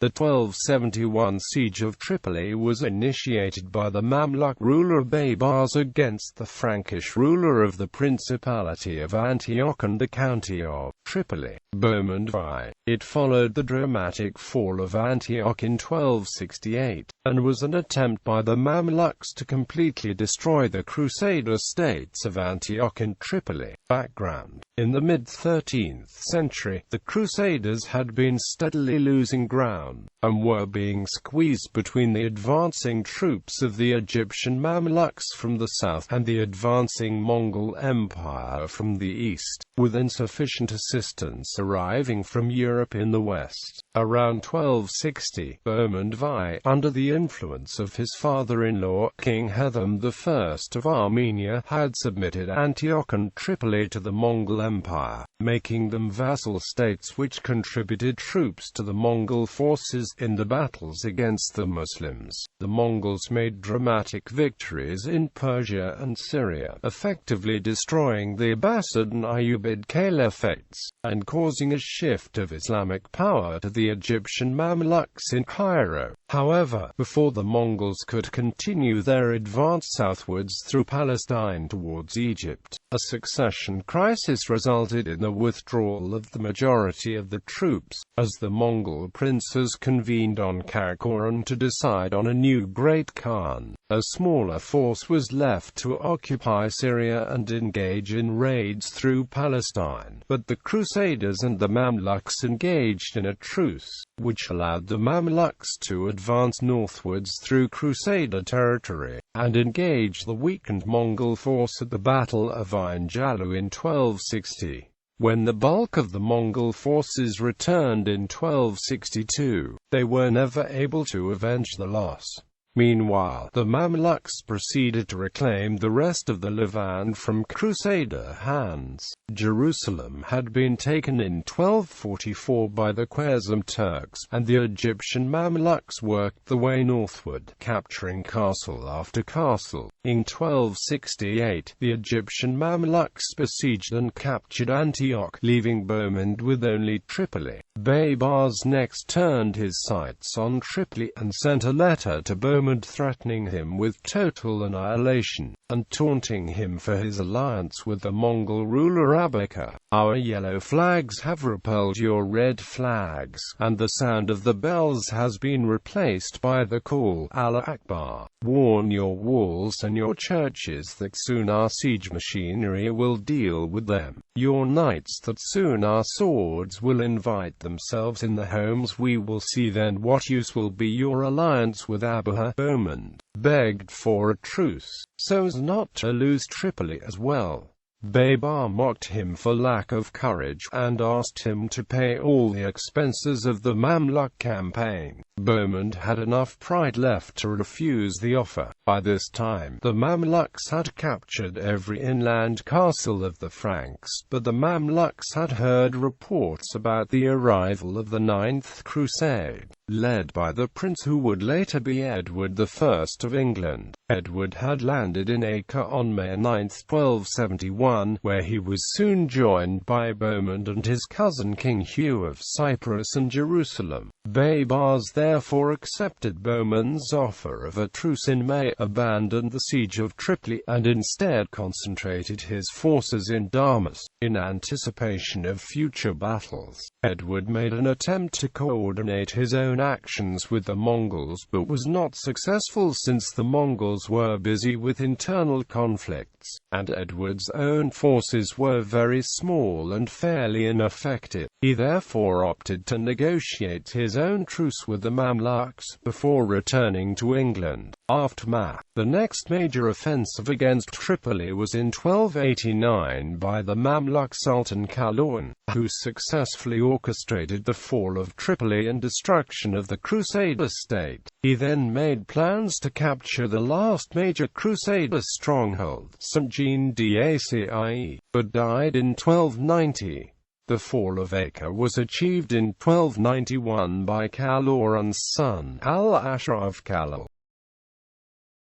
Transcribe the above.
The 1271 Siege of Tripoli was initiated by the Mamluk ruler Baibars against the Frankish ruler of the Principality of Antioch and the County of Tripoli, Bohemond VI.It followed the dramatic Fall of Antioch in 1268, and was an attempt by the Mamluks to completely destroy the Crusader states of Antioch and Tripoli. Background: in the mid-13th century, the Crusaders had been steadily losing ground, and were being squeezed between the advancing troops of the Egyptian Mamluks from the south and the advancing Mongol Empire from the east, with insufficient assistance arriving from Europe in the west. Around 1260, Bohemond VI, under the influence of his father-in-law, King Hethum I of Armenia, had submitted Antioch and Tripoli to the Mongol Empire, making them vassal states which contributed troops to the Mongol forces in the battles against the Muslims. The Mongols made dramatic victories in Persia and Syria, effectively destroying the Abbasid and Ayyubid caliphates, and causing a shift of Islamic power to the Egyptian Mamluks in Cairo. However, before the Mongols could continue their advance southwards through Palestine towards Egypt, a succession crisis resulted in the withdrawal of the majority of the troops, as the Mongol princes convened on Karakoram to decide on a new Great Khan. A smaller force was left to occupy Syria and engage in raids through Palestine, but the Crusaders and the Mamluks engaged in a truce, which allowed the Mamluks to advance northwards through Crusader territory, and engage the weakened Mongol force at the Battle of Ain Jalut in 1260. When the bulk of the Mongol forces returned in 1262, they were never able to avenge the loss. Meanwhile, the Mamluks proceeded to reclaim the rest of the Levant from Crusader hands. Jerusalem had been taken in 1244 by the Khwarezm Turks, and the Egyptian Mamluks worked the way northward, capturing castle after castle. In 1268, the Egyptian Mamluks besieged and captured Antioch, leaving Bohemond with only Tripoli. Baibars next turned his sights on Tripoli and sent a letter to Bohemond threatening him with total annihilation, and taunting him for his alliance with the Mongol ruler Abaka. "Our yellow flags have repelled your red flags, and the sound of the bells has been replaced by the call, Allah Akbar. Warn your walls and your churches that soon our siege machinery will deal with them. Your knights that soon our swords will invite themselves in the homes we will see then what use will be your alliance with Abaha." Bohemond begged for a truce, so as not to lose Tripoli as well. Baibars mocked him for lack of courage, and asked him to pay all the expenses of the Mamluk campaign. Bohemond had enough pride left to refuse the offer. By this time, the Mamluks had captured every inland castle of the Franks, but the Mamluks had heard reports about the arrival of the Ninth Crusade, led by the prince who would later be Edward I of England. Edward had landed in Acre on May 9, 1271, where he was soon joined by Bohemond and his cousin King Hugh of Cyprus and Jerusalem. Baibars therefore accepted Bohemond's offer of a truce in May, abandoned the siege of Tripoli, and instead concentrated his forces in Damas, in anticipation of future battles. Edward made an attempt to coordinate his own actions with the Mongols, but was not successful since the Mongols were busy with internal conflicts, and Edward's own forces were very small and fairly ineffective. He therefore opted to negotiate his own truce with the Mamluks, before returning to England. Aftermath: the next major offensive against Tripoli was in 1289 by the Mamluk Sultan Kaloran, who successfully orchestrated the fall of Tripoli and destruction of the Crusader state. He then made plans to capture the last major Crusader stronghold, St. Jean d'Acre, but died in 1290. The fall of Acre was achieved in 1291 by Kaloran's son, Al-Ashraf Khalil.